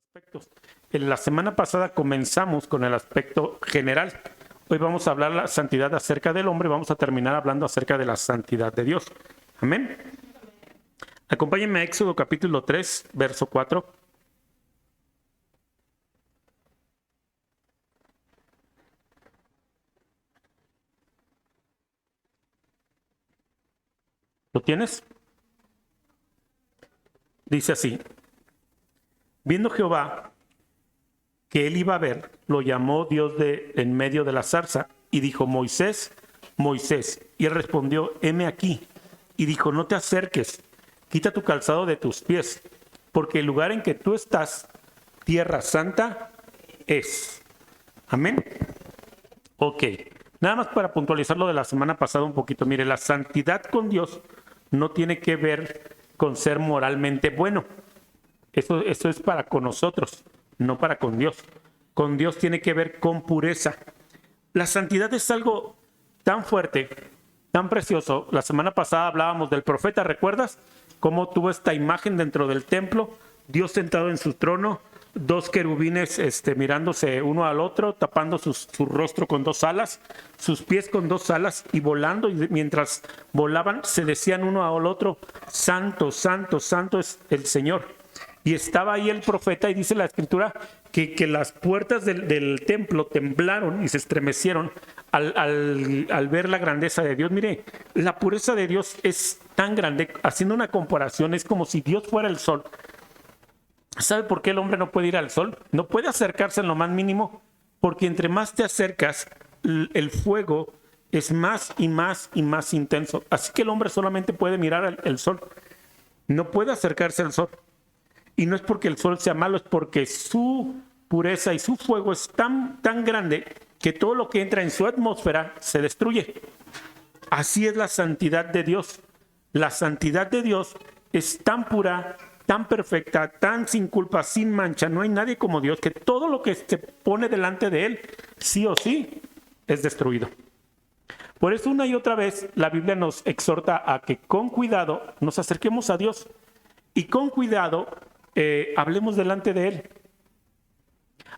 aspectos. En la semana pasada comenzamos con el aspecto general. Hoy vamos a hablar la santidad acerca del hombre, vamos a terminar hablando acerca de la santidad de Dios. Amén. Acompáñenme a Éxodo capítulo 3, verso 4. ¿Lo tienes? Dice así: viendo Jehová que él iba a ver, lo llamó Dios de en medio de la zarza y dijo: Moisés, Moisés. Y él respondió: heme aquí. Y dijo: no te acerques, quita tu calzado de tus pies, porque el lugar en que tú estás, tierra santa es. Amén. Ok, nada más para puntualizar lo de la semana pasada un poquito. Mire, la santidad con Dios no tiene que ver con ser moralmente bueno. Eso es para con nosotros, no para con Dios. Con Dios tiene que ver con pureza. La santidad es algo tan fuerte, tan precioso. La semana pasada hablábamos del profeta, ¿recuerdas? Cómo tuvo esta imagen dentro del templo, Dios sentado en su trono, dos querubines mirándose uno al otro, tapando su rostro con dos alas, sus pies con dos alas y volando. Y mientras volaban se decían uno al otro: santo, santo, santo es el Señor. Y estaba ahí el profeta, y dice la escritura que las puertas del templo temblaron y se estremecieron al ver la grandeza de Dios. Mire, la pureza de Dios es tan grande. Haciendo una comparación, es como si Dios fuera el sol. ¿Sabe por qué el hombre no puede ir al sol? No puede acercarse en lo más mínimo, porque entre más te acercas, el fuego es más y más y más intenso. Así que el hombre solamente puede mirar el sol. No puede acercarse al sol. Y no es porque el sol sea malo, es porque su pureza y su fuego es tan grande que todo lo que entra en su atmósfera se destruye. Así es la santidad de Dios. La santidad de Dios es tan pura, tan perfecta, tan sin culpa, sin mancha. No hay nadie como Dios, que todo lo que se pone delante de Él, sí o sí, es destruido. Por eso una y otra vez la Biblia nos exhorta a que con cuidado nos acerquemos a Dios y con cuidado hablemos delante de Él.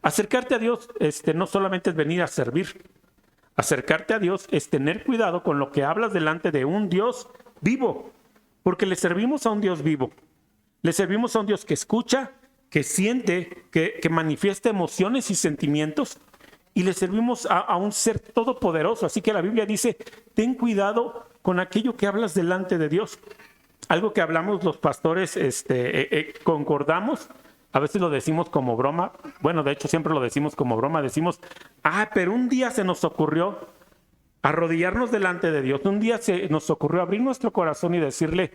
Acercarte a Dios no solamente es venir a servir. Acercarte a Dios es tener cuidado con lo que hablas delante de un Dios vivo, porque le servimos a un Dios vivo. Le servimos a un Dios que escucha, que siente, que manifiesta emociones y sentimientos, y le servimos a un ser todopoderoso. Así que la Biblia dice: ten cuidado con aquello que hablas delante de Dios. Algo que hablamos los pastores, concordamos, a veces lo decimos como broma. Bueno, de hecho siempre lo decimos como broma. Decimos: pero un día se nos ocurrió arrodillarnos delante de Dios. Un día se nos ocurrió abrir nuestro corazón y decirle: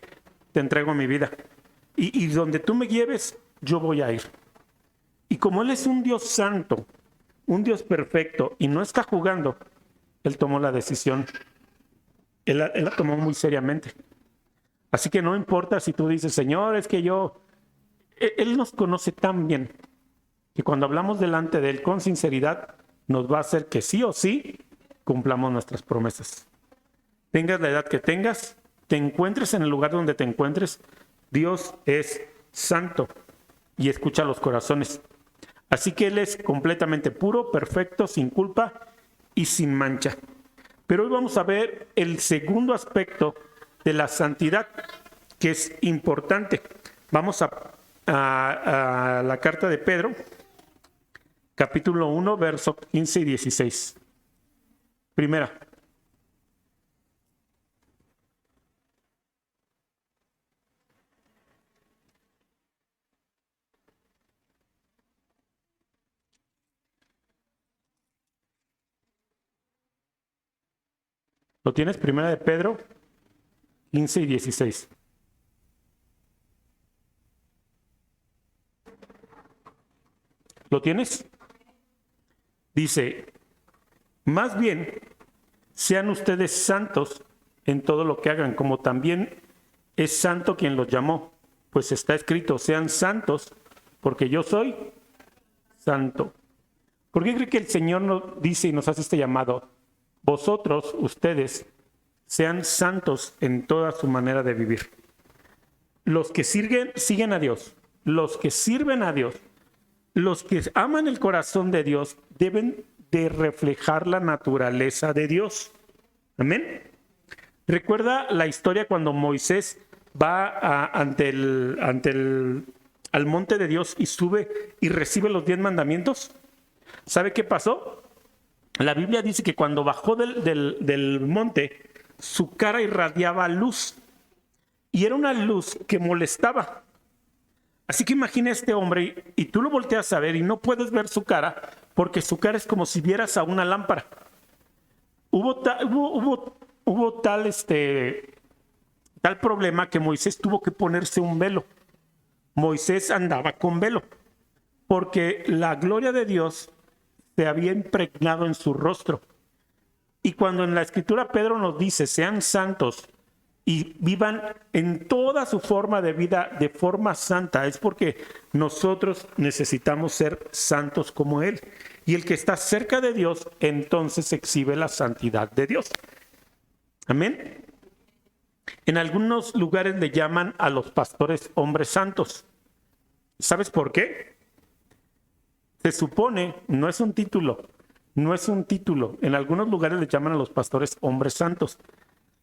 te entrego mi vida. Y donde tú me lleves, yo voy a ir. Y como Él es un Dios santo, un Dios perfecto, y no está jugando, Él tomó la decisión. Él la tomó muy seriamente. Así que no importa si tú dices: Señor, es que Él nos conoce tan bien que cuando hablamos delante de Él con sinceridad, nos va a hacer que sí o sí cumplamos nuestras promesas. Tengas la edad que tengas, te encuentres en el lugar donde te encuentres, Dios es santo y escucha los corazones. Así que Él es completamente puro, perfecto, sin culpa y sin mancha. Pero hoy vamos a ver el segundo aspecto de la santidad, que es importante. Vamos a la carta de Pedro, capítulo 1, versos 15 y 16. Primera. ¿Lo tienes? Primera de Pedro 15 y 16. ¿Lo tienes? Dice: más bien, sean ustedes santos en todo lo que hagan, como también es santo quien los llamó. Pues está escrito: sean santos, porque yo soy santo. ¿Por qué cree que el Señor nos dice y nos hace este llamado? Vosotros, ustedes, sean santos en toda su manera de vivir. Los que siguen a Dios, los que sirven a Dios, los que aman el corazón de Dios deben de reflejar la naturaleza de Dios. Amén. Recuerda la historia cuando Moisés va al monte de Dios y sube y recibe los 10 mandamientos. ¿Sabe qué pasó? La Biblia dice que cuando bajó del monte, su cara irradiaba luz. Y era una luz que molestaba. Así que imagina a este hombre y tú lo volteas a ver y no puedes ver su cara porque su cara es como si vieras a una lámpara. Hubo tal problema que Moisés tuvo que ponerse un velo. Moisés andaba con velo porque la gloria de Dios se había impregnado en su rostro. Y cuando en la escritura Pedro nos dice, sean santos y vivan en toda su forma de vida de forma santa, es porque nosotros necesitamos ser santos como Él. Y el que está cerca de Dios, entonces exhibe la santidad de Dios. Amén. En algunos lugares le llaman a los pastores hombres santos. ¿Sabes por qué? Se supone, no es un título, en algunos lugares le llaman a los pastores hombres santos.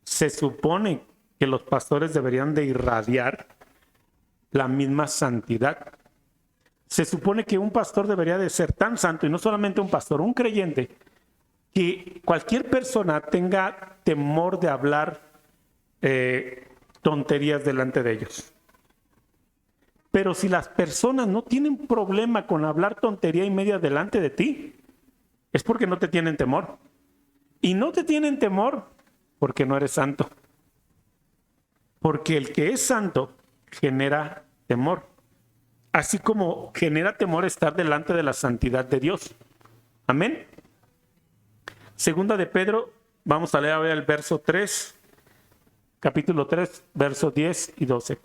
Se supone que los pastores deberían de irradiar la misma santidad. Se supone que un pastor debería de ser tan santo, y no solamente un pastor, un creyente, que cualquier persona tenga temor de hablar tonterías delante de ellos. Pero si las personas no tienen problema con hablar tontería y media delante de ti, es porque no te tienen temor. Y no te tienen temor porque no eres santo. Porque el que es santo genera temor. Así como genera temor estar delante de la santidad de Dios. Amén. Segunda de Pedro, vamos a leer ahora el verso 3, capítulo 3, versos 10 y 12.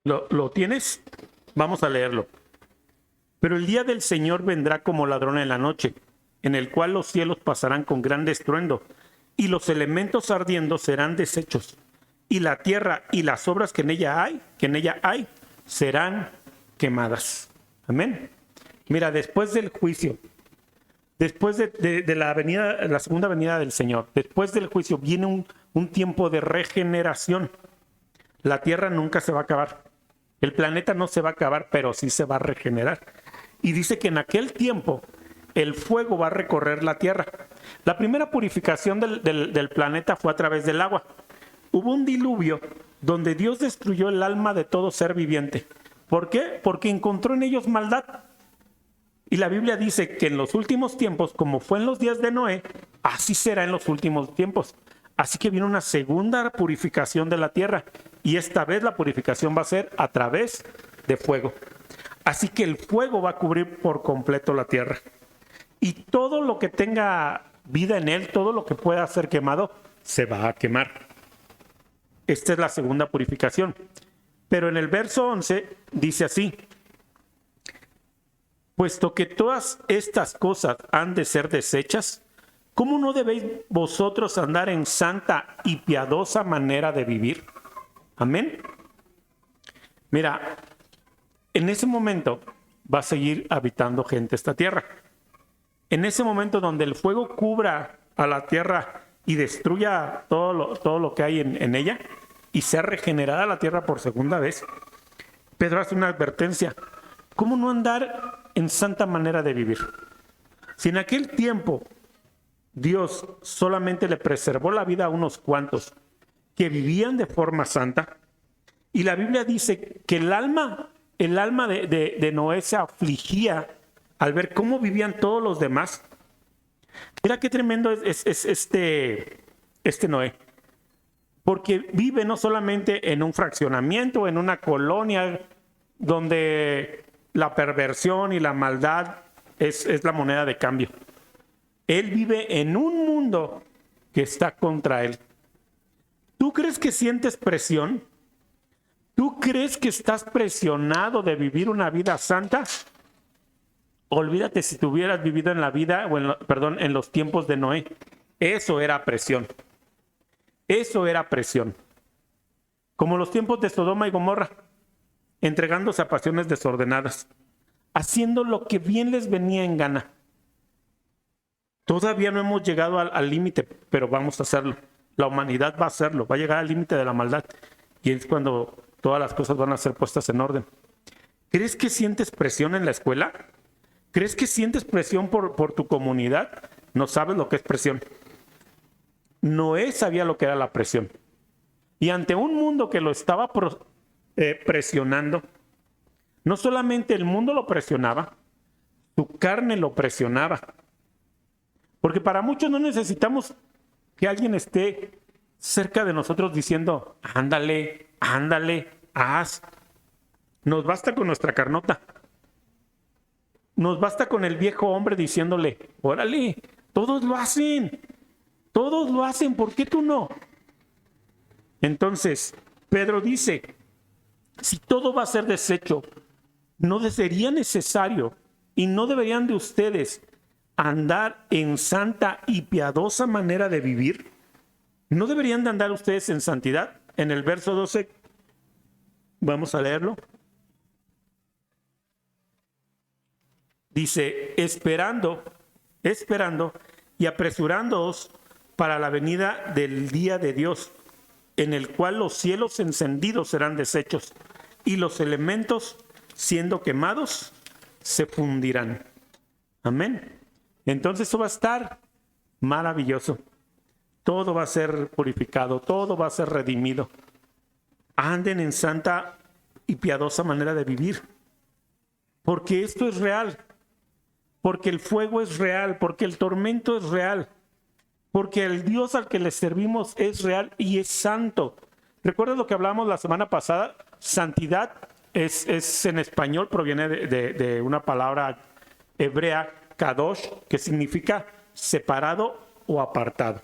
¿Lo tienes? Vamos a leerlo. Pero el día del Señor vendrá como ladrón en la noche, en el cual los cielos pasarán con gran estruendo, y los elementos ardiendo serán deshechos, y la tierra y las obras que en ella hay, serán quemadas. Amén. Mira, después del juicio, después de la segunda venida del Señor, después del juicio viene un tiempo de regeneración. La tierra nunca se va a acabar. El planeta no se va a acabar, pero sí se va a regenerar. Y dice que en aquel tiempo el fuego va a recorrer la tierra. La primera purificación del planeta fue a través del agua. Hubo un diluvio donde Dios destruyó el alma de todo ser viviente. ¿Por qué? Porque encontró en ellos maldad. Y la Biblia dice que en los últimos tiempos, como fue en los días de Noé, así será en los últimos tiempos. Así que viene una segunda purificación de la tierra. Y esta vez la purificación va a ser a través de fuego. Así que el fuego va a cubrir por completo la tierra. Y todo lo que tenga vida en él, todo lo que pueda ser quemado, se va a quemar. Esta es la segunda purificación. Pero en el verso 11 dice así: puesto que todas estas cosas han de ser deshechas, ¿cómo no debéis vosotros andar en santa y piadosa manera de vivir? Amén. Mira, en ese momento va a seguir habitando gente esta tierra. En ese momento donde el fuego cubra a la tierra y destruya todo lo que hay en ella y sea regenerada la tierra por segunda vez, Pedro hace una advertencia. ¿Cómo no andar en santa manera de vivir? Si en aquel tiempo Dios solamente le preservó la vida a unos cuantos que vivían de forma santa, y la Biblia dice que el alma de Noé se afligía al ver cómo vivían todos los demás. Mira qué tremendo es este Noé, porque vive no solamente en un fraccionamiento, en una colonia donde la perversión y la maldad es la moneda de cambio. Él vive en un mundo que está contra él. ¿Tú crees que sientes presión ¿Tú crees que estás presionado de vivir una vida santa? Olvídate si tú hubieras vivido en la vida, en los tiempos de Noé. Eso era presión. Eso era presión. Como los tiempos de Sodoma y Gomorra, entregándose a pasiones desordenadas, haciendo lo que bien les venía en gana. Todavía no hemos llegado al límite, pero vamos a hacerlo. La humanidad va a hacerlo, va a llegar al límite de la maldad. Y es cuando todas las cosas van a ser puestas en orden. ¿Crees que sientes presión en la escuela? ¿Crees que sientes presión por tu comunidad? No sabes lo que es presión. Noé sabía lo que era la presión. Y ante un mundo que lo estaba presionando, no solamente el mundo lo presionaba, su carne lo presionaba. Porque para muchos no necesitamos que alguien esté cerca de nosotros diciendo, ándale, ándale, haz. Nos basta con nuestra carnota. Nos basta con el viejo hombre diciéndole, órale, todos lo hacen, ¿por qué tú no? Entonces, Pedro dice, si todo va a ser deshecho, ¿no sería necesario y no deberían de ustedes andar en santa y piadosa manera de vivir? ¿No deberían de andar ustedes en santidad? En el verso 12, vamos a leerlo. Dice, esperando y apresurándoos para la venida del día de Dios, en el cual los cielos encendidos serán deshechos y los elementos siendo quemados se fundirán. Amén. Entonces eso va a estar maravilloso. Todo va a ser purificado, todo va a ser redimido. Anden en santa y piadosa manera de vivir. Porque esto es real. Porque el fuego es real, porque el tormento es real, porque el Dios al que le servimos es real y es santo. ¿Recuerdas lo que hablamos la semana pasada? Santidad es en español, proviene de una palabra hebrea, kadosh, que significa separado o apartado.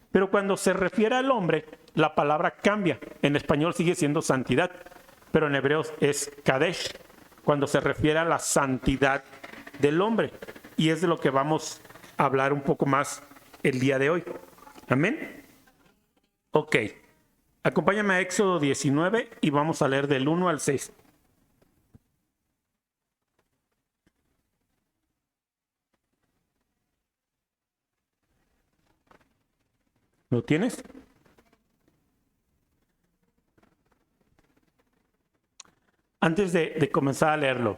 Pero cuando se refiere al hombre, la palabra cambia. En español sigue siendo santidad, pero en hebreo es kadesh, cuando se refiere a la santidad del hombre. Y es de lo que vamos a hablar un poco más el día de hoy. Amén. Ok. Acompáñame a Éxodo 19 y vamos a leer del 1 al 6. ¿Lo tienes? Antes de comenzar a leerlo,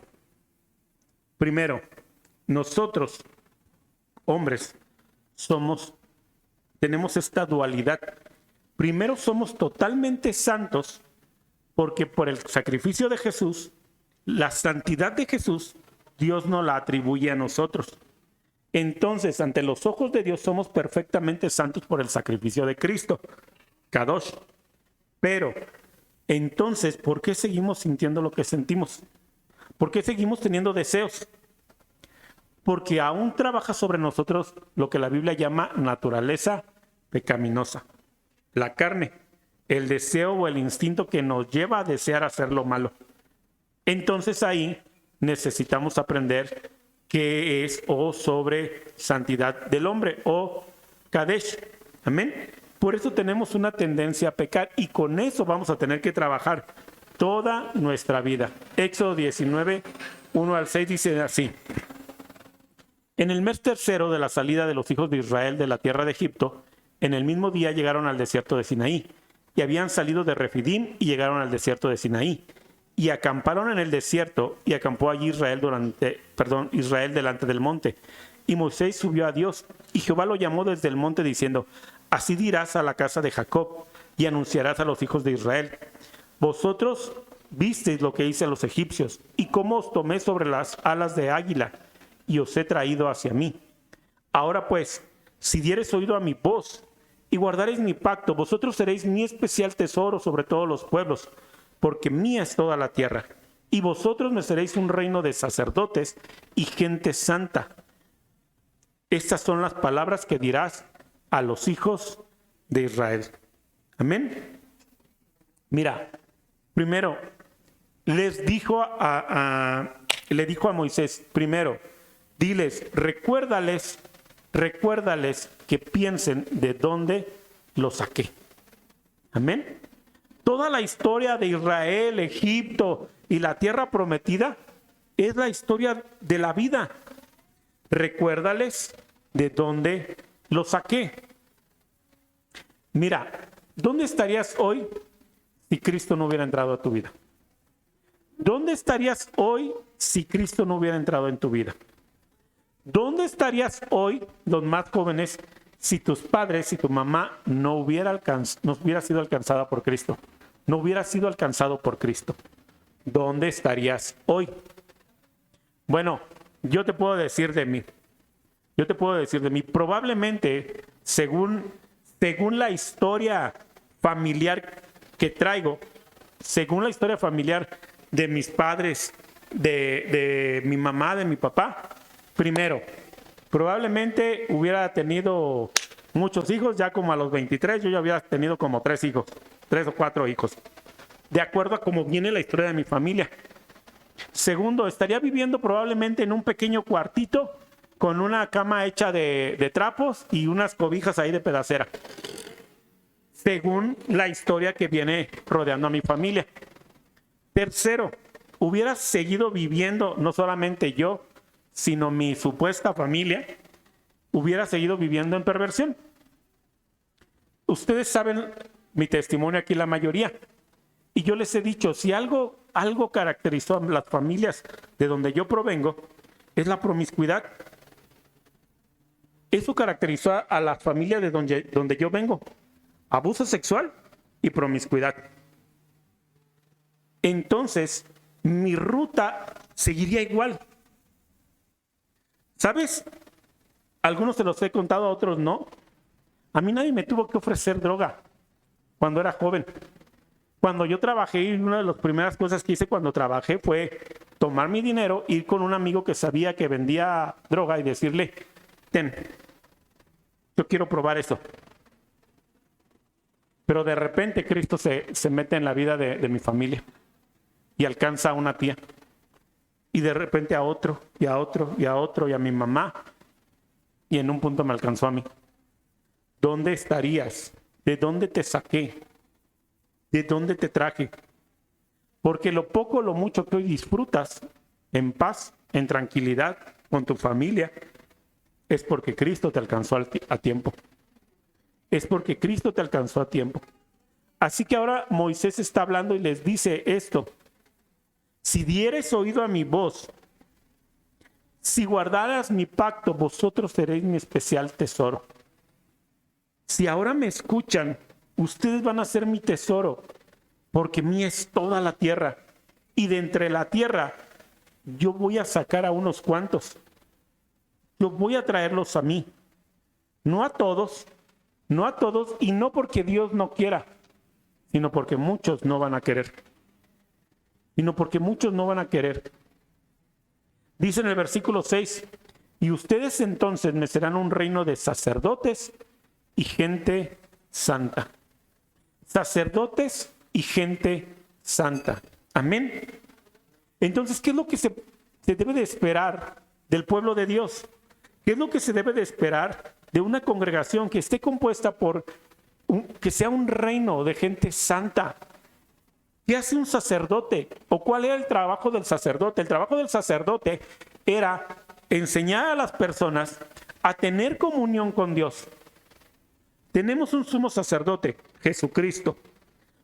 primero, nosotros, hombres, tenemos esta dualidad. Primero somos totalmente santos porque por el sacrificio de Jesús, la santidad de Jesús, Dios nos la atribuye a nosotros. Entonces, ante los ojos de Dios somos perfectamente santos por el sacrificio de Cristo, Kadosh. Pero, entonces, ¿por qué seguimos sintiendo lo que sentimos? ¿Por qué seguimos teniendo deseos? Porque aún trabaja sobre nosotros lo que la Biblia llama naturaleza pecaminosa. La carne, el deseo o el instinto que nos lleva a desear hacer lo malo. Entonces ahí necesitamos aprender qué es o sobre santidad del hombre o Kadesh. Amén. Por eso tenemos una tendencia a pecar y con eso vamos a tener que trabajar toda nuestra vida. Éxodo 19, 1 al 6 dice así. En el mes tercero de la salida de los hijos de Israel de la tierra de Egipto, en el mismo día llegaron al desierto de Sinaí, y habían salido de Refidim y llegaron al desierto de Sinaí, y acamparon en el desierto, y acampó allí Israel delante del monte. Y Moisés subió a Dios, y Jehová lo llamó desde el monte diciendo, así dirás a la casa de Jacob, y anunciarás a los hijos de Israel, vosotros visteis lo que hice a los egipcios, y cómo os tomé sobre las alas de águila, y os he traído hacia mí. Ahora pues, si diereis oído a mi voz, y guardareis mi pacto, vosotros seréis mi especial tesoro sobre todos los pueblos, porque mía es toda la tierra, y vosotros me seréis un reino de sacerdotes y gente santa. Estas son las palabras que dirás a los hijos de Israel. Amén. Mira, Primero, le dijo a Moisés, primero, diles, recuérdales que piensen de dónde los saqué. Amén. Toda la historia de Israel, Egipto y la tierra prometida es la historia de la vida. Recuérdales de dónde los saqué. Mira, ¿dónde estarías hoy si Cristo no hubiera entrado a tu vida? ¿Dónde estarías hoy si Cristo no hubiera entrado en tu vida? ¿Dónde estarías hoy, los más jóvenes, si tus padres, si tu mamá no hubiera sido alcanzada por Cristo? No hubiera sido alcanzado por Cristo. ¿Dónde estarías hoy? Bueno, yo te puedo decir de mí. Probablemente, según la historia familiar que traigo, según la historia familiar de mis padres, de mi mamá, de mi papá, primero, probablemente hubiera tenido muchos hijos, ya como a los 23, yo ya había tenido como 3 o 4 hijos, de acuerdo a cómo viene la historia de mi familia. Segundo, estaría viviendo probablemente en un pequeño cuartito con una cama hecha de trapos y unas cobijas ahí de pedacera, según la historia que viene rodeando a mi familia. Tercero, hubiera seguido viviendo, no solamente yo, sino mi supuesta familia, hubiera seguido viviendo en perversión. Ustedes saben mi testimonio aquí, la mayoría. Y yo les he dicho, si algo caracterizó a las familias de donde yo provengo, es la promiscuidad. Eso caracterizó a las familias de donde yo vengo. Abuso sexual y promiscuidad. Entonces, mi ruta seguiría igual. ¿Sabes? Algunos se los he contado, a otros no. A mí nadie me tuvo que ofrecer droga cuando era joven. Cuando yo trabajé, una de las primeras cosas que hice cuando trabajé fue tomar mi dinero, ir con un amigo que sabía que vendía droga y decirle, ten, yo quiero probar eso. Pero de repente Cristo se mete en la vida de mi familia y alcanza a una tía. Y de repente a otro, y a otro, y a otro, y a mi mamá. Y en un punto me alcanzó a mí. ¿Dónde estarías? ¿De dónde te saqué? ¿De dónde te traje? Porque lo poco o lo mucho que hoy disfrutas en paz, en tranquilidad, con tu familia, es porque Cristo te alcanzó a tiempo. Es porque Cristo te alcanzó a tiempo. Así que ahora Moisés está hablando y les dice esto. Si dieres oído a mi voz, si guardaras mi pacto, vosotros seréis mi especial tesoro. Si ahora me escuchan, ustedes van a ser mi tesoro, porque mía es toda la tierra. Y de entre la tierra, yo voy a sacar a unos cuantos. Yo voy a traerlos a mí. No a todos, y no porque Dios no quiera, sino porque muchos no van a querer. Dice en el versículo 6, y ustedes entonces me serán un reino de sacerdotes y gente santa. Sacerdotes y gente santa. Amén. Entonces, ¿qué es lo que se debe de esperar del pueblo de Dios? ¿Qué es lo que se debe de esperar de una congregación que esté compuesta que sea un reino de gente santa? ¿Qué hace un sacerdote? ¿O cuál era el trabajo del sacerdote? El trabajo del sacerdote era enseñar a las personas a tener comunión con Dios. Tenemos un sumo sacerdote, Jesucristo.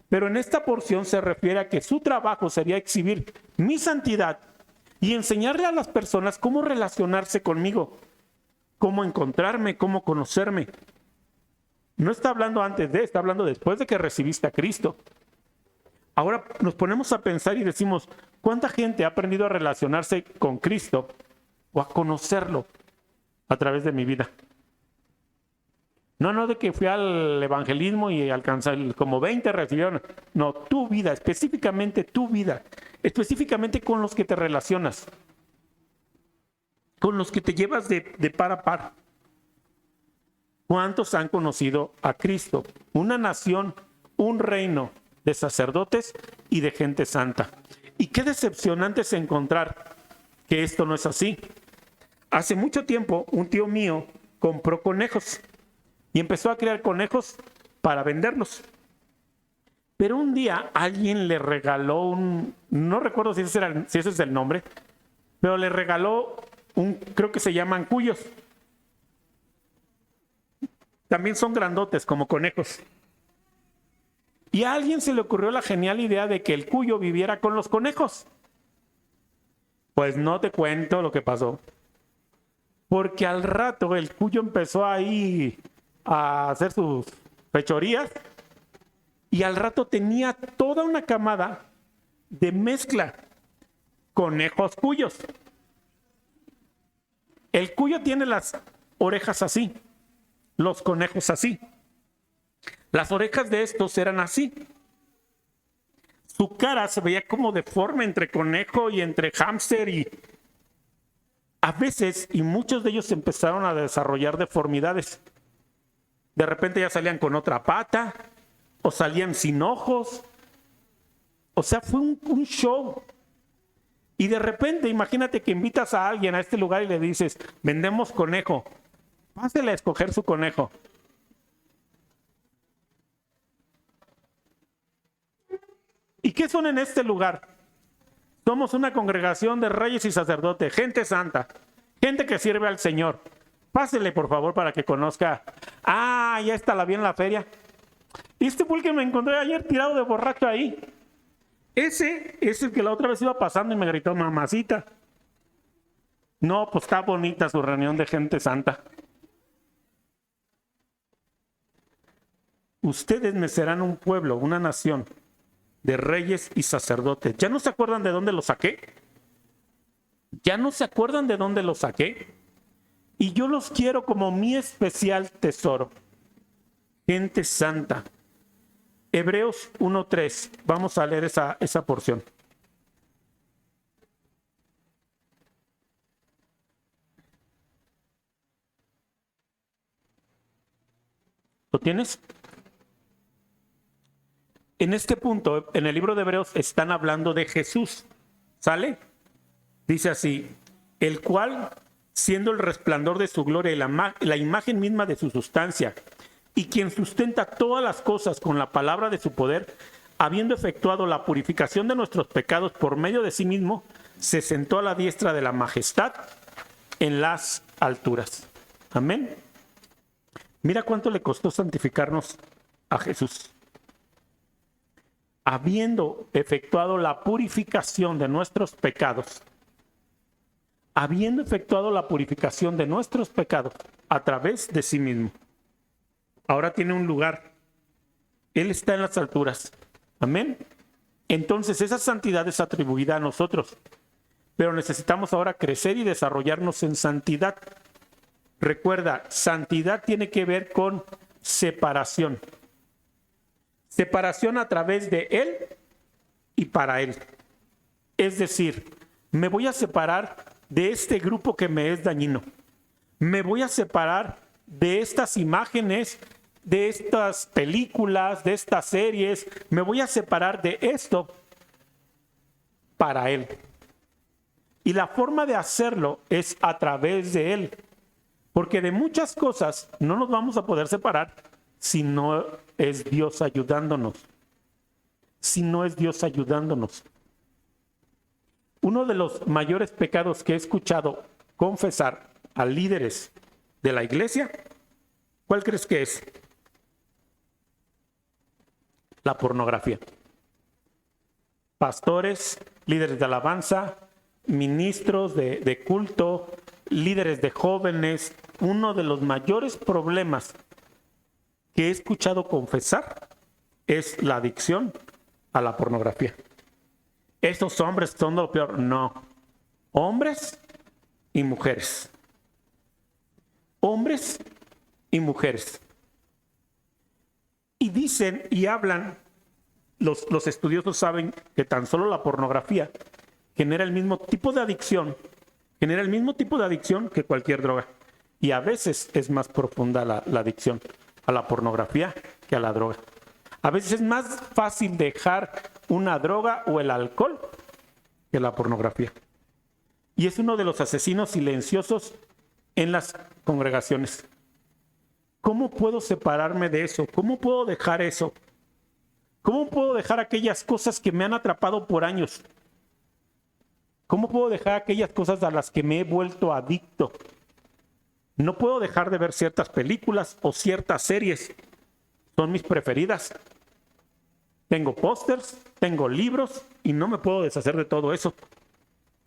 Pero en esta porción se refiere a que su trabajo sería exhibir mi santidad y enseñarle a las personas cómo relacionarse conmigo, cómo encontrarme, cómo conocerme. No está hablando antes de, está hablando después de que recibiste a Cristo. Ahora nos ponemos a pensar y decimos, ¿cuánta gente ha aprendido a relacionarse con Cristo o a conocerlo a través de mi vida? No de que fui al evangelismo y alcanzar como 20 recibieron. No, tu vida, específicamente con los que te relacionas, con los que te llevas de par a par. ¿Cuántos han conocido a Cristo? Una nación, un reino de sacerdotes y de gente santa. Y qué decepcionante es encontrar que esto no es así. Hace mucho tiempo un tío mío compró conejos y empezó a criar conejos para venderlos. Pero un día alguien le regaló no recuerdo si ese es el nombre, pero le regaló creo que se llaman cuyos. También son grandotes como conejos. Y a alguien se le ocurrió la genial idea de que el cuyo viviera con los conejos. Pues no te cuento lo que pasó. Porque al rato el cuyo empezó ahí a hacer sus fechorías y al rato tenía toda una camada de mezcla conejos cuyos. El cuyo tiene las orejas así, los conejos así. Las orejas de estos eran así. Su cara se veía como deforme entre conejo y entre hámster y a veces, y muchos de ellos empezaron a desarrollar deformidades. De repente ya salían con otra pata o salían sin ojos. O sea, fue un show. Y de repente, imagínate que invitas a alguien a este lugar y le dices, vendemos conejo. Pásele a escoger su conejo. ¿Y qué son en este lugar? Somos una congregación de reyes y sacerdotes, gente santa, gente que sirve al Señor. Pásele, por favor, para que conozca. Ah, ya está, la vi en la feria. Este fue el que me encontré ayer tirado de borracho ahí. Ese es el que la otra vez iba pasando y me gritó, mamacita. No, pues está bonita su reunión de gente santa. Ustedes me serán un pueblo, una nación de reyes y sacerdotes. ¿Ya no se acuerdan de dónde lo saqué? ¿Ya no se acuerdan de dónde lo saqué? Y yo los quiero como mi especial tesoro. Gente santa. Hebreos 1:3. Vamos a leer esa porción. ¿Lo tienes? En este punto, en el libro de Hebreos, están hablando de Jesús. ¿Sale? Dice así, el cual, siendo el resplandor de su gloria y la imagen misma de su sustancia, y quien sustenta todas las cosas con la palabra de su poder, habiendo efectuado la purificación de nuestros pecados por medio de sí mismo, se sentó a la diestra de la majestad en las alturas. Amén. Mira cuánto le costó santificarnos a Jesús. Habiendo efectuado la purificación de nuestros pecados, habiendo efectuado la purificación de nuestros pecados a través de sí mismo. Ahora tiene un lugar. Él está en las alturas. Amén. Entonces esa santidad es atribuida a nosotros. Pero necesitamos ahora crecer y desarrollarnos en santidad. Recuerda, santidad tiene que ver con separación. Separación a través de Él y para Él. Es decir, me voy a separar de este grupo que me es dañino. Me voy a separar de estas imágenes, de estas películas, de estas series. Me voy a separar de esto para Él. Y la forma de hacerlo es a través de Él. Porque de muchas cosas no nos vamos a poder separar si no es Dios ayudándonos. Si no es Dios ayudándonos. Uno de los mayores pecados que he escuchado confesar a líderes de la iglesia, ¿cuál crees que es? La pornografía. Pastores, líderes de alabanza, ministros de culto, líderes de jóvenes, uno de los mayores problemas que he escuchado confesar es la adicción a la pornografía. ¿Estos hombres son lo peor? No. Hombres y mujeres. Hombres y mujeres. Y dicen y hablan, los estudiosos saben que tan solo la pornografía genera el mismo tipo de adicción, que cualquier droga. Y a veces es más profunda la adicción a la pornografía que a la droga. A veces es más fácil dejar una droga o el alcohol que la pornografía. Y es uno de los asesinos silenciosos en las congregaciones. ¿Cómo puedo separarme de eso? ¿Cómo puedo dejar eso? ¿Cómo puedo dejar aquellas cosas que me han atrapado por años? ¿Cómo puedo dejar aquellas cosas a las que me he vuelto adicto? No puedo dejar de ver ciertas películas o ciertas series. Son mis preferidas. Tengo pósters, tengo libros y no me puedo deshacer de todo eso.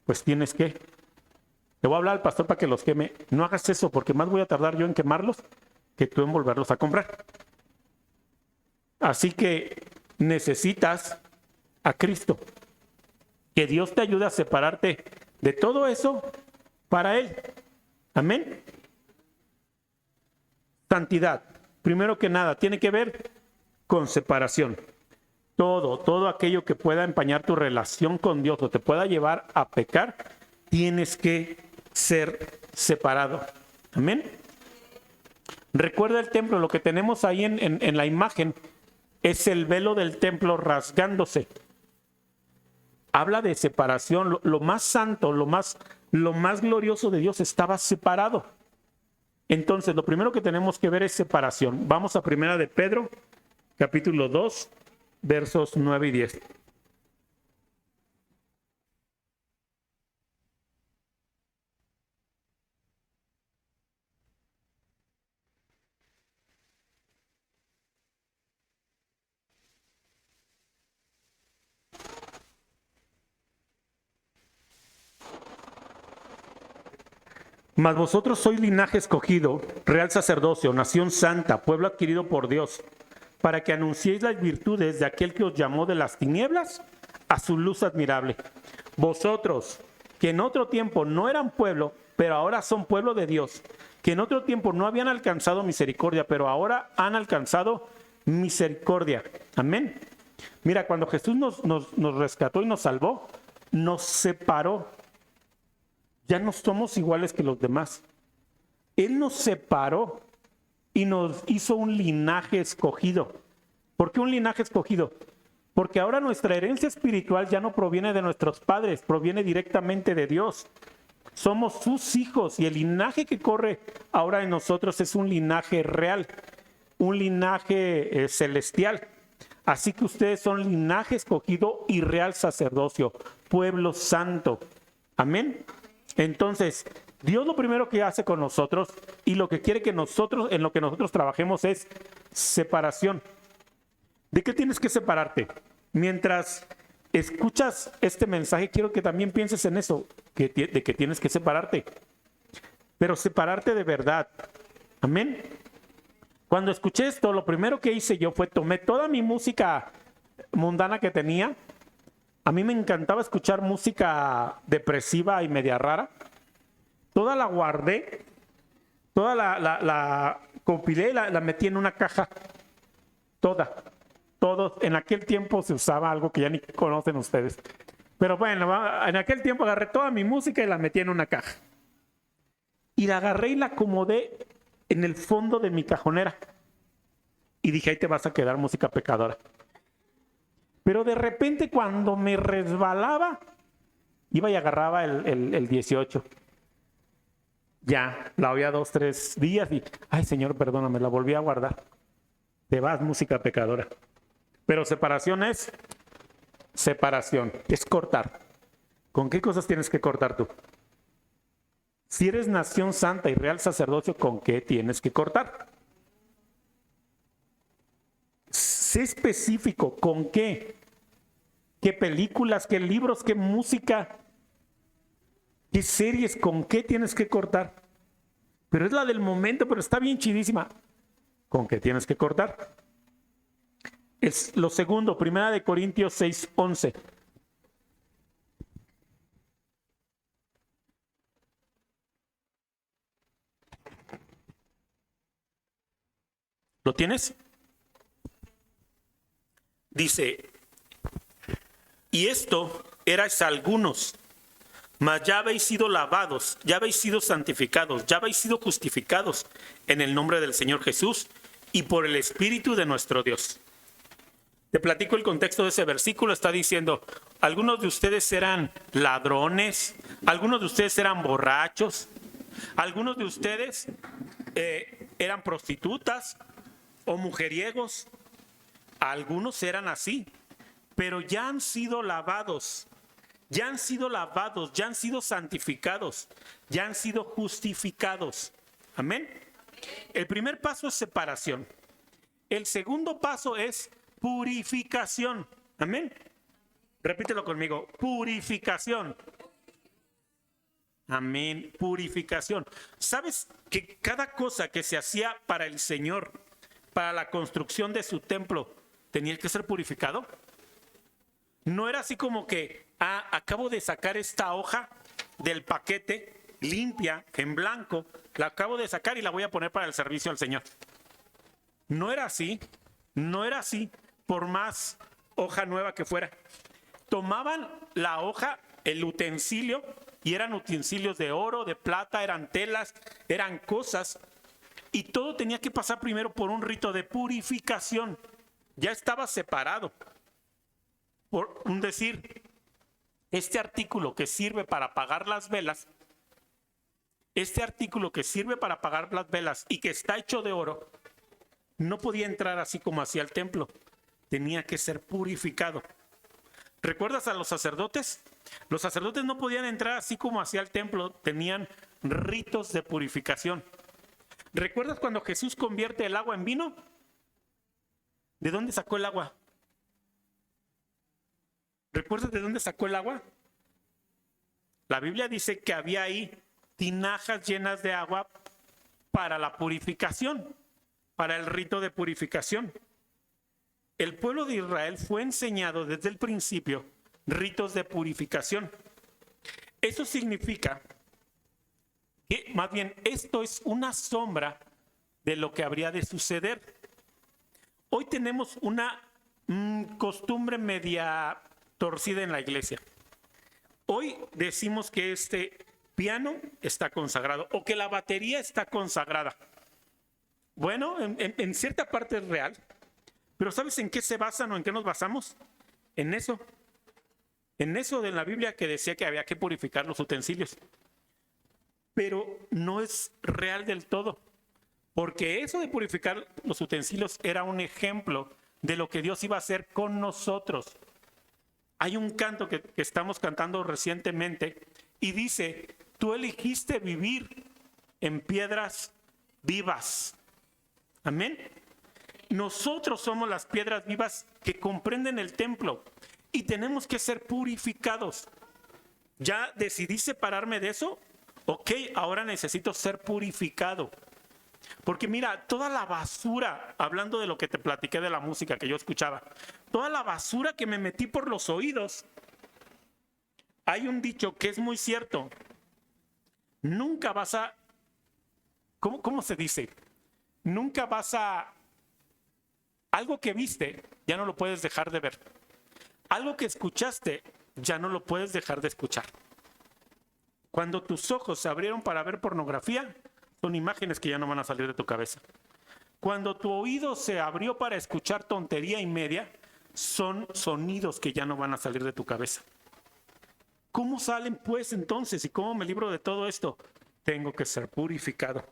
Pues tienes que. Le voy a hablar al pastor para que los queme. No hagas eso porque más voy a tardar yo en quemarlos que tú en volverlos a comprar. Así que necesitas a Cristo. Que Dios te ayude a separarte de todo eso para Él. Amén. Santidad. Primero que nada, tiene que ver con separación. Todo aquello que pueda empañar tu relación con Dios o te pueda llevar a pecar, tienes que ser separado. Amén. Recuerda el templo, lo que tenemos ahí en la imagen es el velo del templo rasgándose. Habla de separación. Lo más santo, lo más glorioso de Dios estaba separado. Entonces, lo primero que tenemos que ver es separación. Vamos a 1 de Pedro, capítulo 2, versos 9 y 10. Mas vosotros sois linaje escogido, real sacerdocio, nación santa, pueblo adquirido por Dios, para que anunciéis las virtudes de aquel que os llamó de las tinieblas a su luz admirable. Vosotros, que en otro tiempo no eran pueblo, pero ahora son pueblo de Dios, que en otro tiempo no habían alcanzado misericordia, pero ahora han alcanzado misericordia. Amén. Mira, cuando Jesús nos rescató y nos salvó, nos separó. Ya no somos iguales que los demás. Él nos separó y nos hizo un linaje escogido. ¿Por qué un linaje escogido? Porque ahora nuestra herencia espiritual ya no proviene de nuestros padres, proviene directamente de Dios. Somos sus hijos y el linaje que corre ahora en nosotros es un linaje real, un linaje celestial. Así que ustedes son linaje escogido y real sacerdocio, pueblo santo. Amén. Entonces, Dios lo primero que hace con nosotros y lo que quiere que nosotros, en lo que nosotros trabajemos es separación. ¿De qué tienes que separarte? Mientras escuchas este mensaje, quiero que también pienses en eso, de que tienes que separarte. Pero separarte de verdad. Amén. Cuando escuché esto, lo primero que hice yo fue tomé toda mi música mundana que tenía. A mí me encantaba escuchar música depresiva y media rara. Toda la guardé, toda la compilé y la metí en una caja. Todo. En aquel tiempo se usaba algo que ya ni conocen ustedes. Pero bueno, en aquel tiempo agarré toda mi música y la metí en una caja. Y la agarré y la acomodé en el fondo de mi cajonera. Y dije, ahí te vas a quedar, música pecadora. Pero de repente cuando me resbalaba, iba y agarraba el 18. Ya, la oía 2, 3 días y, ay Señor, perdóname, la volví a guardar. Te vas, música pecadora. Pero separación, es cortar. ¿Con qué cosas tienes que cortar tú? Si eres nación santa y real sacerdocio, ¿con qué tienes que cortar? Sé específico, ¿con qué? ¿Qué películas, qué libros, qué música, qué series, con qué tienes que cortar? Pero es la del momento, pero está bien chidísima. ¿Con qué tienes que cortar? Es lo segundo, 1 Corintios 6, 11. ¿Lo tienes? Dice, y esto erais algunos, mas ya habéis sido lavados, ya habéis sido santificados, ya habéis sido justificados en el nombre del Señor Jesús y por el Espíritu de nuestro Dios. Te platico el contexto de ese versículo. Está diciendo, algunos de ustedes eran ladrones, algunos de ustedes eran borrachos, algunos de ustedes eran prostitutas o mujeriegos. Algunos eran así, pero ya han sido lavados, ya han sido lavados, ya han sido santificados, ya han sido justificados. Amén. El primer paso es separación. El segundo paso es purificación. Amén. Repítelo conmigo. Purificación. Amén. Purificación. ¿Sabes que cada cosa que se hacía para el Señor, para la construcción de su templo, tenía que ser purificado? No era así como que, acabo de sacar esta hoja del paquete limpia, en blanco, la acabo de sacar y la voy a poner para el servicio al Señor. No era así, no era así, por más hoja nueva que fuera. Tomaban la hoja, el utensilio, y eran utensilios de oro, de plata, eran telas, eran cosas, y todo tenía que pasar primero por un rito de purificación. Ya estaba separado. Por un decir, este artículo que sirve para apagar las velas, y que está hecho de oro, no podía entrar así como hacia el templo. Tenía que ser purificado. ¿Recuerdas a los sacerdotes? Los sacerdotes no podían entrar así como hacia el templo, tenían ritos de purificación. ¿Recuerdas cuando Jesús convierte el agua en vino? ¿De dónde sacó el agua? ¿Recuerdas de dónde sacó el agua? La Biblia dice que había ahí tinajas llenas de agua para la purificación, para el rito de purificación. El pueblo de Israel fue enseñado desde el principio ritos de purificación. Eso significa que, más bien, esto es una sombra de lo que habría de suceder. Hoy tenemos una costumbre media torcida en la iglesia. Hoy decimos que este piano está consagrado o que la batería está consagrada. Bueno, en cierta parte es real, pero ¿sabes en qué se basan o en qué nos basamos? En eso de la Biblia que decía que había que purificar los utensilios. Pero no es real del todo, porque eso de purificar los utensilios era un ejemplo de lo que Dios iba a hacer con nosotros. Hay un canto que estamos cantando recientemente y dice, tú elegiste vivir en piedras vivas. Amén. Nosotros somos las piedras vivas que comprenden el templo y tenemos que ser purificados. Ya decidí separarme de eso. Ok, ahora necesito ser purificado. Porque mira, toda la basura, hablando de lo que te platiqué de la música que yo escuchaba, toda la basura que me metí por los oídos, hay un dicho que es muy cierto. Nunca vas a, ¿cómo se dice? Nunca vas a, algo que viste, ya no lo puedes dejar de ver. Algo que escuchaste, ya no lo puedes dejar de escuchar. Cuando tus ojos se abrieron para ver pornografía, son imágenes que ya no van a salir de tu cabeza. Cuando tu oído se abrió para escuchar tontería y media, son sonidos que ya no van a salir de tu cabeza. ¿Cómo salen pues entonces y cómo me libro de todo esto? Tengo que ser purificado.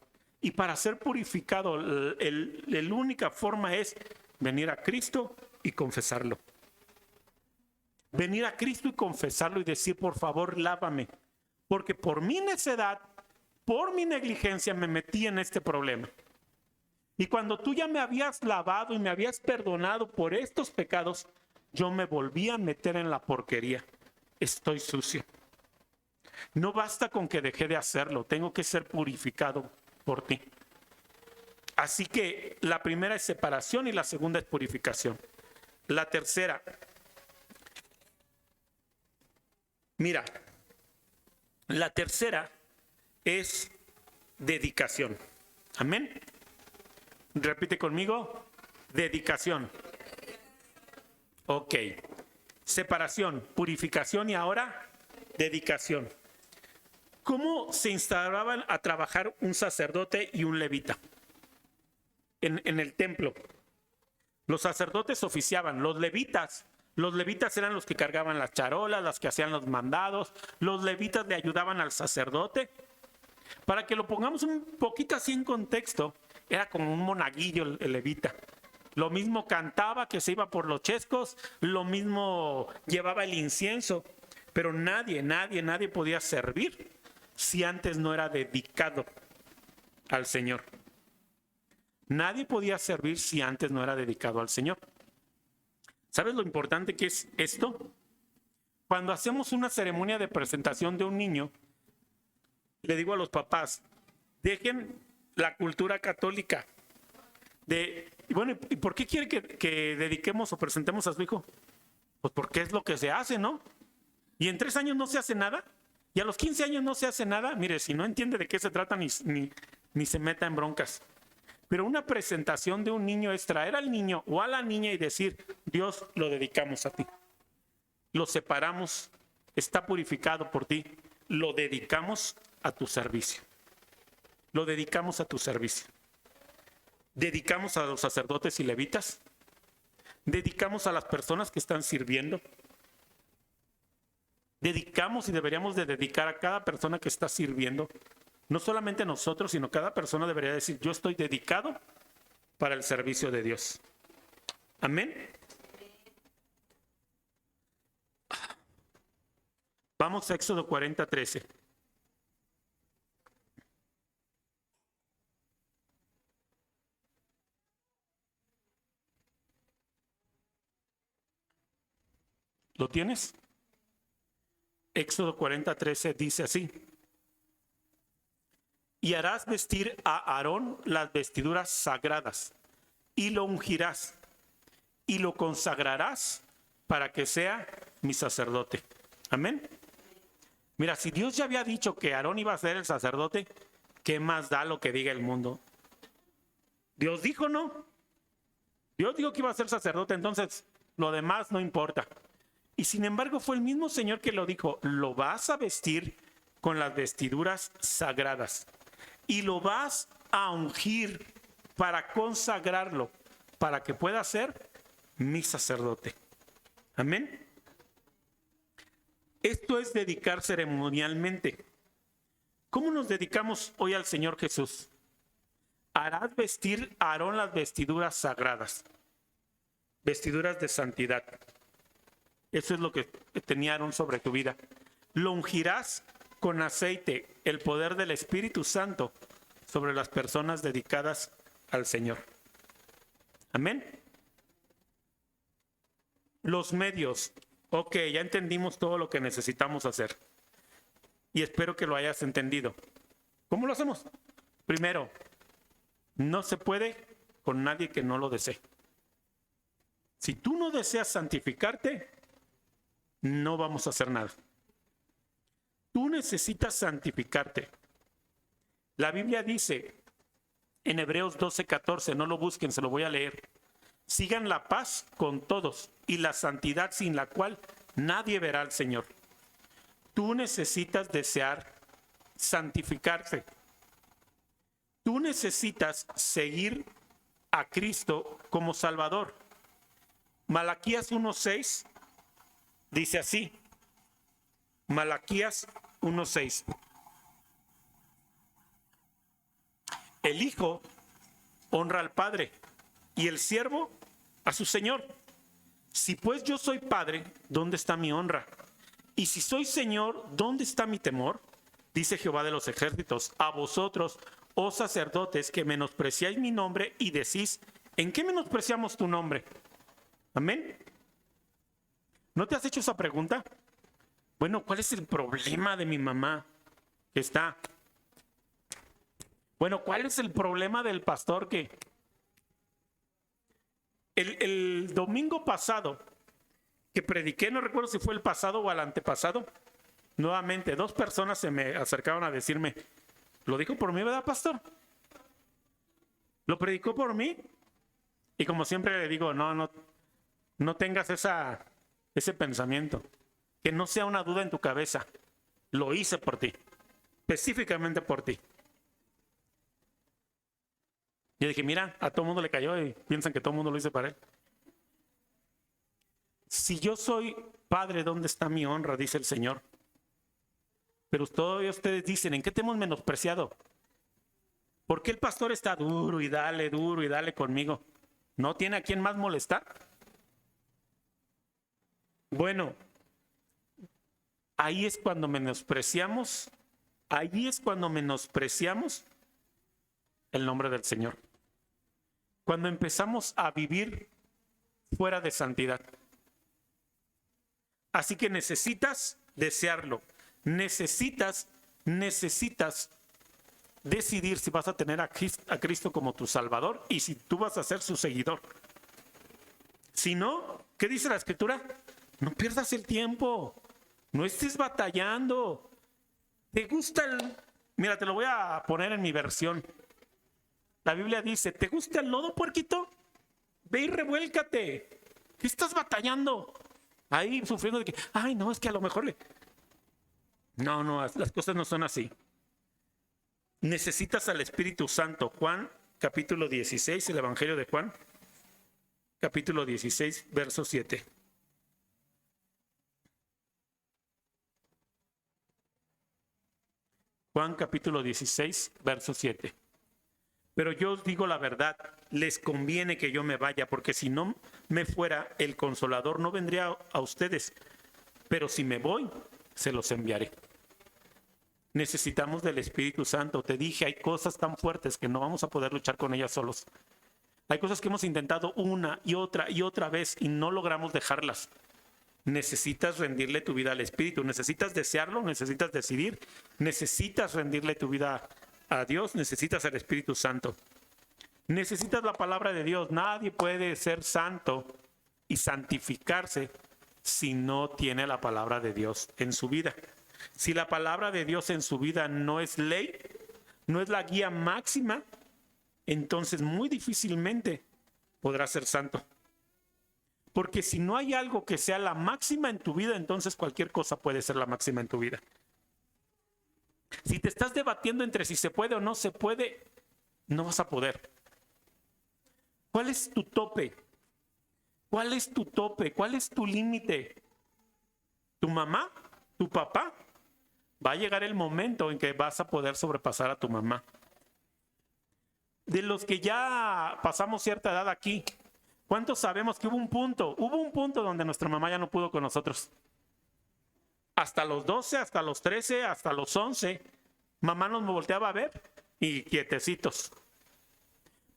Y para ser purificado, la única forma es venir a Cristo y confesarlo. Venir a Cristo y confesarlo y decir, por favor, lávame. Porque por mi necedad, por mi negligencia me metí en este problema. Y cuando tú ya me habías lavado y me habías perdonado por estos pecados, yo me volví a meter en la porquería. Estoy sucio. No basta con que dejé de hacerlo, tengo que ser purificado por ti. Así que la primera es separación y la segunda es purificación. La tercera, mira, la tercera es dedicación. Amén. Repite conmigo, dedicación. Ok. Separación, purificación y ahora dedicación. ¿Cómo se instauraban a trabajar un sacerdote y un levita en el templo? Los sacerdotes oficiaban, los levitas eran los que cargaban las charolas, las que hacían los mandados, los levitas le ayudaban al sacerdote. Para que lo pongamos un poquito así en contexto, era como un monaguillo el levita. Lo mismo cantaba, que se iba por los chescos, lo mismo llevaba el incienso, pero nadie podía servir si antes no era dedicado al Señor. Nadie podía servir si antes no era dedicado al Señor. ¿Sabes lo importante que es esto? Cuando hacemos una ceremonia de presentación de un niño, le digo a los papás, dejen la cultura católica de, bueno, ¿y por qué quiere que dediquemos o presentemos a su hijo? Pues porque es lo que se hace, ¿no? Y en 3 años no se hace nada, y a los 15 años no se hace nada. Mire, si no entiende de qué se trata, ni se meta en broncas. Pero una presentación de un niño es traer al niño o a la niña y decir, Dios, lo dedicamos a ti. Lo separamos, está purificado por ti, lo dedicamos a tu servicio. Lo dedicamos a tu servicio. Dedicamos a los sacerdotes y levitas. Dedicamos a las personas que están sirviendo. Dedicamos y deberíamos de dedicar a cada persona que está sirviendo. No solamente nosotros, sino cada persona debería decir, yo estoy dedicado para el servicio de Dios. Amén. Vamos a Éxodo 40:13. ¿Lo tienes? Éxodo 40:13 dice así. Y harás vestir a Aarón las vestiduras sagradas, y lo ungirás, y lo consagrarás para que sea mi sacerdote. Amén. Mira, si Dios ya había dicho que Aarón iba a ser el sacerdote, ¿qué más da lo que diga el mundo? Dios dijo, ¿no? Dios dijo que iba a ser sacerdote, entonces lo demás no importa. Y sin embargo fue el mismo Señor que lo dijo, lo vas a vestir con las vestiduras sagradas. Y lo vas a ungir para consagrarlo, para que pueda ser mi sacerdote. Amén. Esto es dedicar ceremonialmente. ¿Cómo nos dedicamos hoy al Señor Jesús? Harás vestir a Aarón las vestiduras sagradas, vestiduras de santidad. Eso es lo que tenía Aarón sobre tu vida. Lo ungirás con aceite, el poder del Espíritu Santo sobre las personas dedicadas al Señor. Amén. Los medios. Ok, ya entendimos todo lo que necesitamos hacer. Y espero que lo hayas entendido. ¿Cómo lo hacemos? Primero, no se puede con nadie que no lo desee. Si tú no deseas santificarte, no vamos a hacer nada. Tú necesitas santificarte. La Biblia dice en Hebreos 12:14, no lo busquen, se lo voy a leer. Sigan la paz con todos y la santidad sin la cual nadie verá al Señor. Tú necesitas desear santificarte. Tú necesitas seguir a Cristo como Salvador. Malaquías 1:6 dice así. Malaquías 1:6. El Hijo honra al Padre y el siervo a su Señor. Si pues yo soy Padre, ¿dónde está mi honra? Y si soy Señor, ¿dónde está mi temor? Dice Jehová de los ejércitos, a vosotros, oh sacerdotes, que menospreciáis mi nombre y decís, ¿en qué menospreciamos tu nombre? Amén. ¿No te has hecho esa pregunta? Bueno, ¿cuál es el problema de mi mamá que está? Bueno, ¿cuál es el problema del pastor que... El domingo pasado que prediqué, no recuerdo si fue el pasado o el antepasado, nuevamente 2 personas se me acercaron a decirme, ¿lo dijo por mí, verdad, pastor? ¿Lo predicó por mí? Y como siempre le digo, no tengas ese pensamiento, que no sea una duda en tu cabeza. Lo hice por ti, específicamente por ti. Yo dije, mira, a todo mundo le cayó y piensan que todo mundo lo hizo para él. Si yo soy padre, ¿dónde está mi honra? Dice el Señor. Pero todavía ustedes dicen, ¿en qué te hemos menospreciado? ¿Por qué el pastor está duro y dale conmigo? ¿No tiene a quién más molestar? Bueno, ahí es cuando menospreciamos el nombre del Señor. Cuando empezamos a vivir fuera de santidad. Así que necesitas desearlo. Necesitas decidir si vas a tener a Cristo como tu Salvador y si tú vas a ser su seguidor. Si no, ¿qué dice la Escritura? No pierdas el tiempo. No estés batallando. ¿Te gusta el...? Mira, te lo voy a poner en mi versión. La Biblia dice, ¿te gusta el lodo, puerquito? Ve y revuélcate. ¿Qué estás batallando? Ahí sufriendo de que, ay, no, es que a lo mejor le... No, las cosas no son así. Necesitas al Espíritu Santo. Juan, capítulo 16, el Evangelio de Juan, capítulo 16, verso 7. Juan capítulo 16, verso 7. Pero yo os digo la verdad, les conviene que yo me vaya, porque si no me fuera, el Consolador no vendría a ustedes. Pero si me voy, se los enviaré. Necesitamos del Espíritu Santo. Te dije, hay cosas tan fuertes que no vamos a poder luchar con ellas solos. Hay cosas que hemos intentado una y otra vez y no logramos dejarlas. Necesitas rendirle tu vida al Espíritu, necesitas desearlo, necesitas decidir, necesitas rendirle tu vida a Dios, necesitas al Espíritu Santo. Necesitas la palabra de Dios. Nadie puede ser santo y santificarse si no tiene la palabra de Dios en su vida. Si la palabra de Dios en su vida no es ley, no es la guía máxima, entonces muy difícilmente podrá ser santo. Porque si no hay algo que sea la máxima en tu vida, entonces cualquier cosa puede ser la máxima en tu vida. Si te estás debatiendo entre si se puede o no se puede, no vas a poder. ¿Cuál es tu tope? ¿Cuál es tu tope? ¿Cuál es tu límite? ¿Tu mamá? ¿Tu papá? Va a llegar el momento en que vas a poder sobrepasar a tu mamá. De los que ya pasamos cierta edad aquí, ¿cuántos sabemos que hubo un punto donde nuestra mamá ya no pudo con nosotros? Hasta los 12, hasta los 13, hasta los 11, mamá nos volteaba a ver y quietecitos.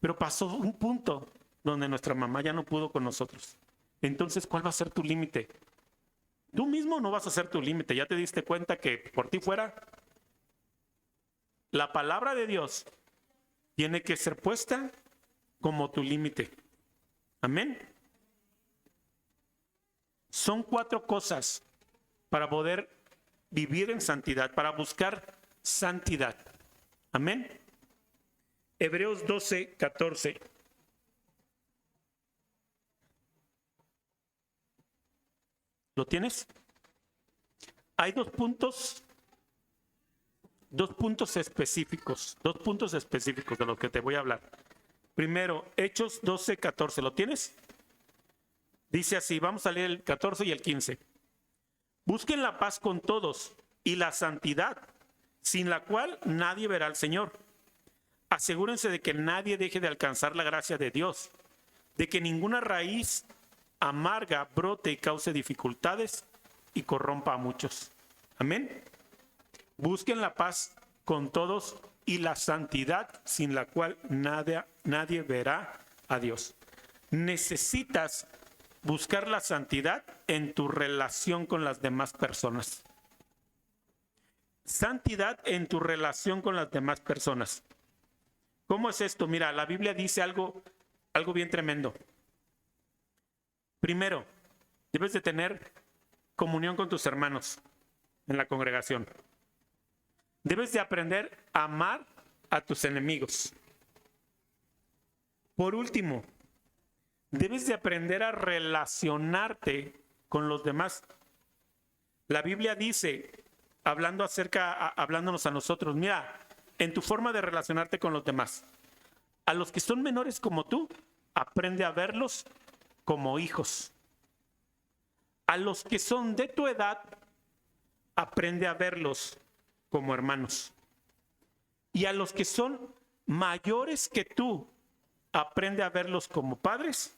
Pero pasó un punto donde nuestra mamá ya no pudo con nosotros. Entonces, ¿cuál va a ser tu límite? Tú mismo no vas a ser tu límite. ¿Ya te diste cuenta que por ti fuera? La palabra de Dios tiene que ser puesta como tu límite. Amén. Son 4 cosas para poder vivir en santidad, para buscar santidad. Amén. Hebreos 12, 14. ¿Lo tienes? Hay 2 puntos específicos, 2 puntos específicos de los que te voy a hablar. Primero, Hechos 12, 14. ¿Lo tienes? Dice así, vamos a leer el 14 y el 15. Busquen la paz con todos y la santidad, sin la cual nadie verá al Señor. Asegúrense de que nadie deje de alcanzar la gracia de Dios, de que ninguna raíz amarga brote y cause dificultades y corrompa a muchos. Amén. Busquen la paz con todos y la santidad, sin la cual nadie verá a Dios. Necesitas buscar la santidad en tu relación con las demás personas. Santidad en tu relación con las demás personas. ¿Cómo es esto? Mira, la Biblia dice algo bien tremendo. Primero, debes de tener comunión con tus hermanos en la congregación. Debes de aprender a amar a tus enemigos. Por último, debes de aprender a relacionarte con los demás. La Biblia dice, hablándonos a nosotros, mira, en tu forma de relacionarte con los demás, a los que son menores como tú, aprende a verlos como hijos. a los que son de tu edad, aprende a verlos como hermanos. Y a los que son mayores que tú, aprende a verlos como padres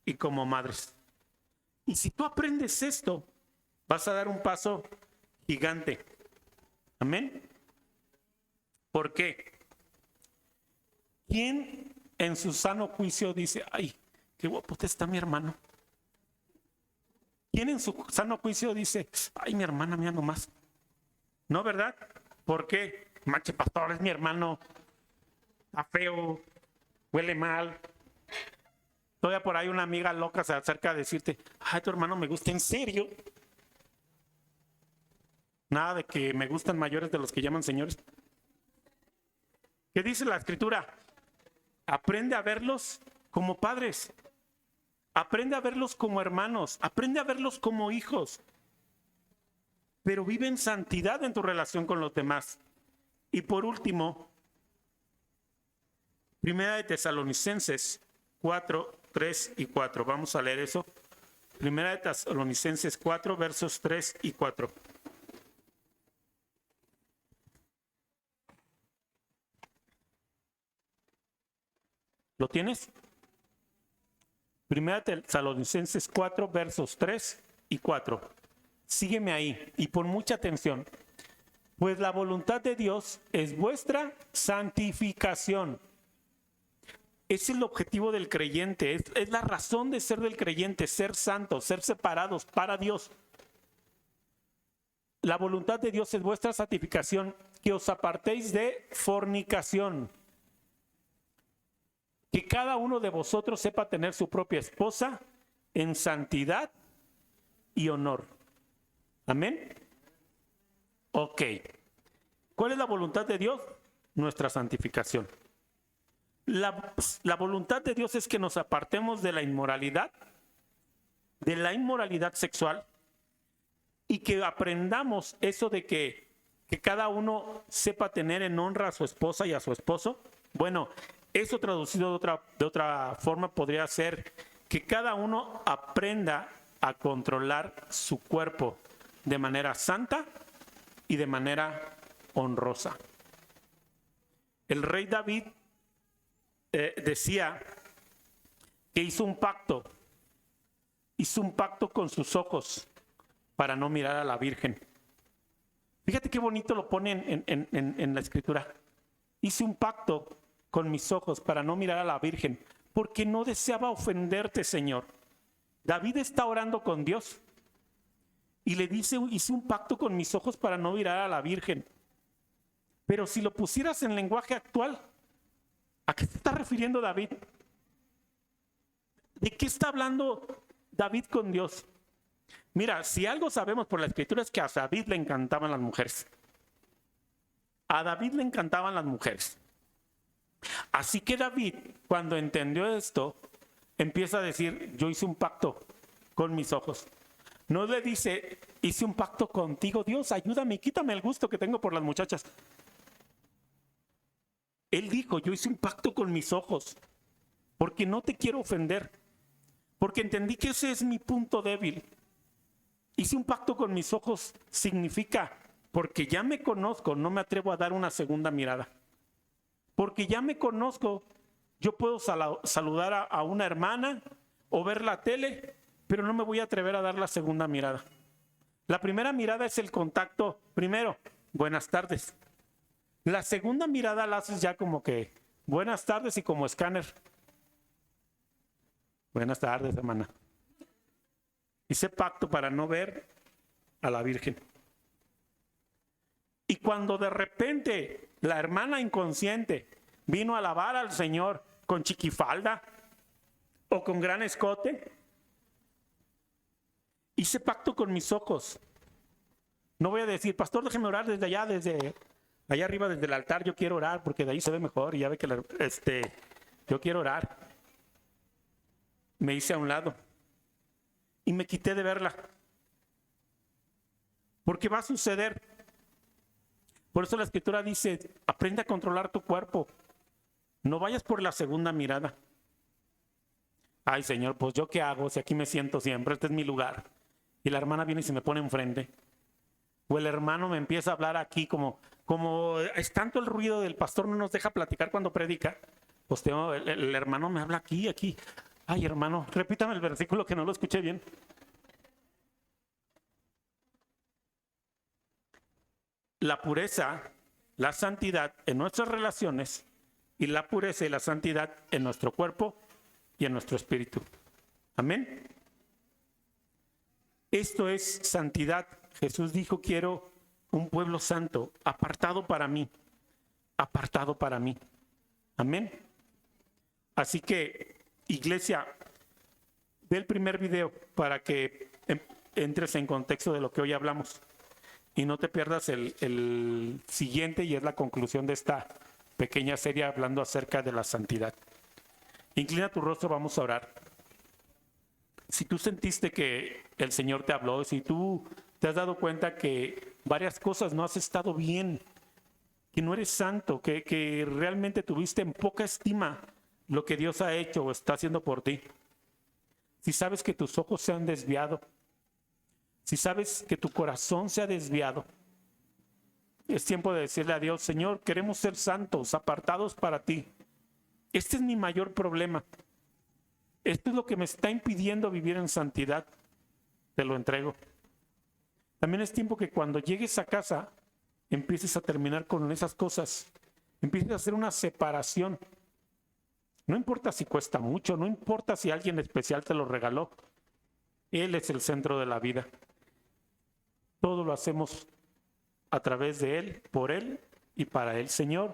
y como madres. Y si tú aprendes esto, vas a dar un paso gigante. Amén. ¿Por qué? ¿Quién en su sano juicio dice, ay, qué guapo está mi hermano? ¿Quién en su sano juicio dice, ay, mi hermana, mira nomás? No, ¿verdad? ¿Por qué? Manche, pastor, es mi hermano. Está feo, huele mal. Todavía por ahí una amiga loca se acerca a decirte, ay, tu hermano me gusta, ¿en serio? Nada de que me gustan mayores de los que llaman señores. ¿Qué dice la Escritura? Aprende a verlos como padres. Aprende a verlos como hermanos. Aprende a verlos como hijos. Pero vive en santidad en tu relación con los demás. Y por último, Primera de Tesalonicenses 4, 3 y 4. Vamos a leer eso. Primera de Tesalonicenses 4, versos 3 y 4. ¿Lo tienes? Primera de Tesalonicenses 4, versos 3 y 4. Sígueme ahí y pon mucha atención. Pues la voluntad de Dios es vuestra santificación. Es el objetivo del creyente, es la razón de ser del creyente, ser santos, ser separados para Dios. La voluntad de Dios es vuestra santificación, que os apartéis de fornicación. Que cada uno de vosotros sepa tener su propia esposa en santidad y honor. Amén. Ok. ¿Cuál es la voluntad de Dios? Nuestra santificación. La voluntad de Dios es que nos apartemos de la inmoralidad sexual, y que aprendamos eso de que cada uno sepa tener en honra a su esposa y a su esposo. Bueno, eso traducido de otra forma podría ser que cada uno aprenda a controlar su cuerpo de manera santa y de manera honrosa. El rey David decía que hizo un pacto con sus ojos para no mirar a la Virgen. Fíjate qué bonito lo pone en la Escritura. Hice un pacto con mis ojos para no mirar a la Virgen, porque no deseaba ofenderte, Señor. David está orando con Dios y le dice, hice un pacto con mis ojos para no mirar a la Virgen. Pero si lo pusieras en lenguaje actual, ¿a qué se está refiriendo David? ¿De qué está hablando David con Dios? Mira, si algo sabemos por la Escritura es que a David le encantaban las mujeres. A David le encantaban las mujeres. Así que David, cuando entendió esto, empieza a decir, yo hice un pacto con mis ojos. No le dice, hice un pacto contigo, Dios, ayúdame, quítame el gusto que tengo por las muchachas. Él dijo, yo hice un pacto con mis ojos, porque no te quiero ofender, porque entendí que ese es mi punto débil. Hice un pacto con mis ojos significa, porque ya me conozco, no me atrevo a dar una segunda mirada. Porque ya me conozco, yo puedo saludar a una hermana o ver la tele, pero no me voy a atrever a dar la segunda mirada. La primera mirada es el contacto, primero, buenas tardes. La segunda mirada la haces ya como que, buenas tardes y como escáner. Buenas tardes, hermana. Hice pacto para no ver a la Virgen. Y cuando de repente la hermana inconsciente vino a alabar al Señor con chiquifalda o con gran escote, hice pacto con mis ojos. No voy a decir, pastor, déjeme orar desde allá, desde allá arriba, desde el altar, yo quiero orar porque de ahí se ve mejor y ya ve que yo quiero orar. Me hice a un lado y me quité de verla. Porque va a suceder. Por eso la Escritura dice, aprende a controlar tu cuerpo. No vayas por la segunda mirada. Ay, Señor, pues ¿yo qué hago si aquí me siento siempre? Este es mi lugar. y la hermana viene y se me pone enfrente. O el hermano me empieza a hablar aquí como es tanto el ruido del pastor, no nos deja platicar cuando predica. Pues el hermano me habla aquí. Ay, hermano, repítame el versículo que no lo escuché bien. La pureza, la santidad en nuestras relaciones y la pureza y la santidad en nuestro cuerpo y en nuestro espíritu. Amén. Esto es santidad. Jesús dijo, quiero un pueblo santo, apartado para mí. Apartado para mí. Amén. Así que, iglesia, ve el primer video para que entres en contexto de lo que hoy hablamos. Y no te pierdas el siguiente, y es la conclusión de esta pequeña serie hablando acerca de la santidad. Inclina tu rostro, vamos a orar. Si tú sentiste que el Señor te habló, si tú te has dado cuenta que varias cosas no has estado bien, que no eres santo, que realmente tuviste en poca estima lo que Dios ha hecho o está haciendo por ti. Si sabes que tus ojos se han desviado, si sabes que tu corazón se ha desviado, es tiempo de decirle a Dios, Señor, queremos ser santos, apartados para ti. Este es mi mayor problema. Esto es lo que me está impidiendo vivir en santidad. Te lo entrego. También es tiempo que cuando llegues a casa, empieces a terminar con esas cosas. Empieces a hacer una separación. No importa si cuesta mucho, no importa si alguien especial te lo regaló. Él es el centro de la vida. Todo lo hacemos a través de Él, por Él y para Él. Señor,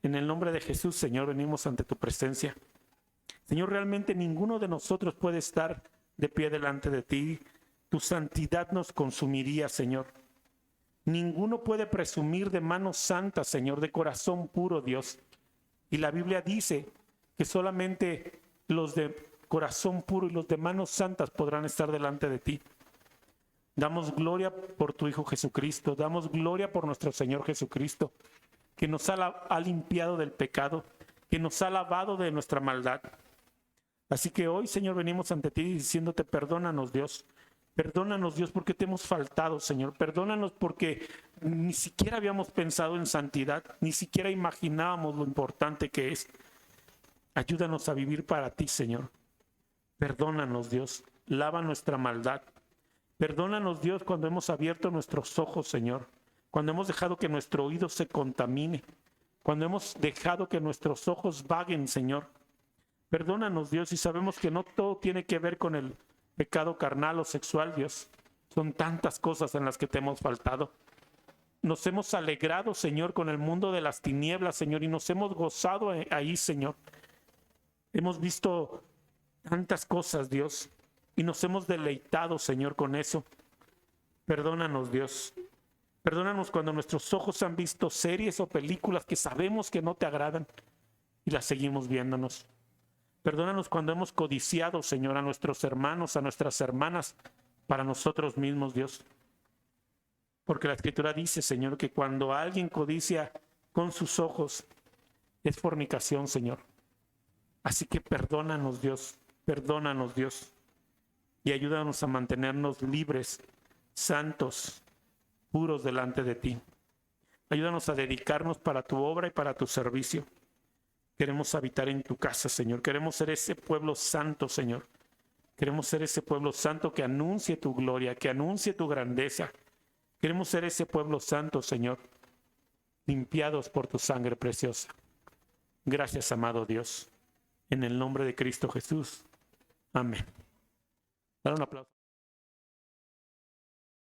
en el nombre de Jesús, Señor, venimos ante tu presencia. Señor, realmente ninguno de nosotros puede estar de pie delante de ti. Tu santidad nos consumiría, Señor. Ninguno puede presumir de manos santas, Señor, de corazón puro, Dios. Y la Biblia dice que solamente los de corazón puro y los de manos santas podrán estar delante de ti. Damos gloria por tu Hijo Jesucristo. Damos gloria por nuestro Señor Jesucristo, que nos ha limpiado del pecado, que nos ha lavado de nuestra maldad. Así que hoy, Señor, venimos ante ti diciéndote, perdónanos, Dios. Perdónanos, Dios, porque te hemos faltado, Señor. Perdónanos porque ni siquiera habíamos pensado en santidad, ni siquiera imaginábamos lo importante que es. Ayúdanos a vivir para ti, Señor. Perdónanos, Dios. Lava nuestra maldad. Perdónanos, Dios, cuando hemos abierto nuestros ojos, Señor. Cuando hemos dejado que nuestro oído se contamine. Cuando hemos dejado que nuestros ojos vaguen, Señor. Perdónanos, Dios, y sabemos que no todo tiene que ver con el pecado carnal o sexual, Dios. Son tantas cosas en las que te hemos faltado. Nos hemos alegrado, Señor, con el mundo de las tinieblas, Señor, y nos hemos gozado ahí, Señor. Hemos visto tantas cosas, Dios, y nos hemos deleitado, Señor, con eso. Perdónanos, Dios. Perdónanos cuando nuestros ojos han visto series o películas que sabemos que no te agradan y las seguimos viéndonos. Perdónanos cuando hemos codiciado, Señor, a nuestros hermanos, a nuestras hermanas, para nosotros mismos, Dios. Porque la Escritura dice, Señor, que cuando alguien codicia con sus ojos, es fornicación, Señor. Así que perdónanos, Dios. Perdónanos, Dios. Y ayúdanos a mantenernos libres, santos, puros delante de ti. Ayúdanos a dedicarnos para tu obra y para tu servicio. Queremos habitar en tu casa, Señor. Queremos ser ese pueblo santo, Señor. Queremos ser ese pueblo santo que anuncie tu gloria, que anuncie tu grandeza. Queremos ser ese pueblo santo, Señor, limpiados por tu sangre preciosa. Gracias, amado Dios. En el nombre de Cristo Jesús. Amén. Dale un aplauso.